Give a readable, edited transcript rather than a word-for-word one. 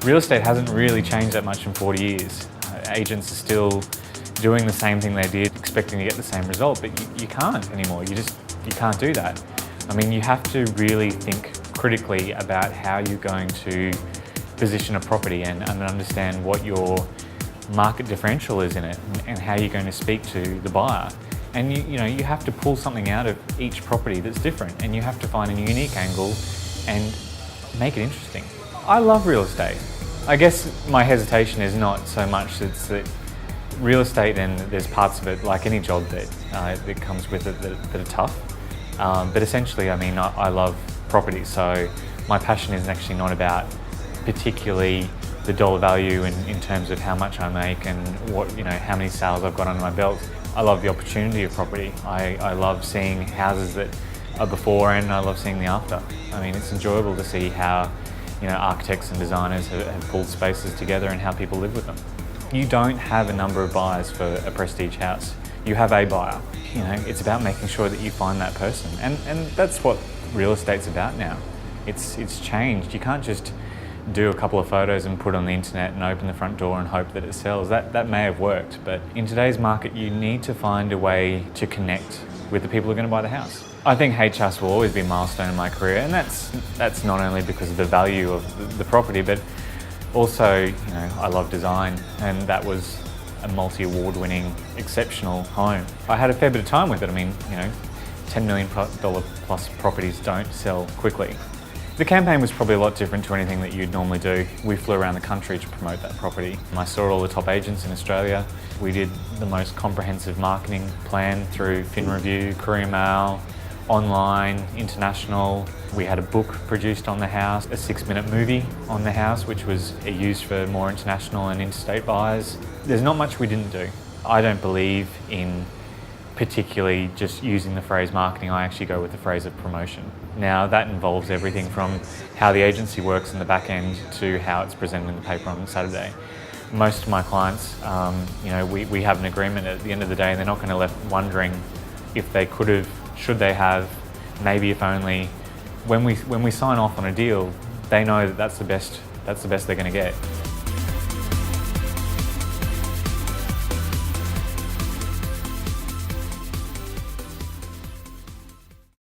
Real estate hasn't really changed that much in 40 years. Agents are still doing the same thing they did, expecting to get the same result, but you can't anymore. You can't do that. I mean, you have to really think critically about how you're going to position a property and understand what your market differential is in it and how you're going to speak to the buyer. And you have to pull something out of each property that's different, and you have to find a unique angle and make it interesting. I love real estate. I guess my hesitation is not so much that real estate, and there's parts of it, like any job that comes with it that are tough. But essentially, I mean, I love property, so my passion is actually not about particularly the dollar value in terms of how much I make and how many sales I've got under my belt. I love the opportunity of property. I love seeing houses that are before, and I love seeing the after. I mean, it's enjoyable to see how architects and designers have pulled spaces together and how people live with them. You don't have a number of buyers for a prestige house. You have a buyer. It's about making sure that you find that person, and that's what real estate's about now. It's changed. You can't just do a couple of photos and put it on the internet and open the front door and hope that it sells. That may have worked, but in today's market you need to find a way to connect with the people who are going to buy the house. I think Heath House will always be a milestone in my career, and that's not only because of the value of the property, but also I love design, and that was a multi-award winning exceptional home. I had a fair bit of time with it. I mean, $10 million plus properties don't sell quickly. The campaign was probably a lot different to anything that you'd normally do. We flew around the country to promote that property. I saw all the top agents in Australia. We did the most comprehensive marketing plan through Fin Review, Courier Mail, online, international. We had a book produced on the house, a 6-minute movie on the house, which was used for more international and interstate buyers. There's not much we didn't do. I don't believe in particularly just using the phrase marketing. I actually go with the phrase of promotion. Now that involves everything from how the agency works in the back end to how it's presented in the paper on Saturday. Most of my clients, we have an agreement at the end of the day, and they're not going to be left wondering if they could have, should they have, maybe if only. When we sign off on a deal, they know that that's the best they're going to get.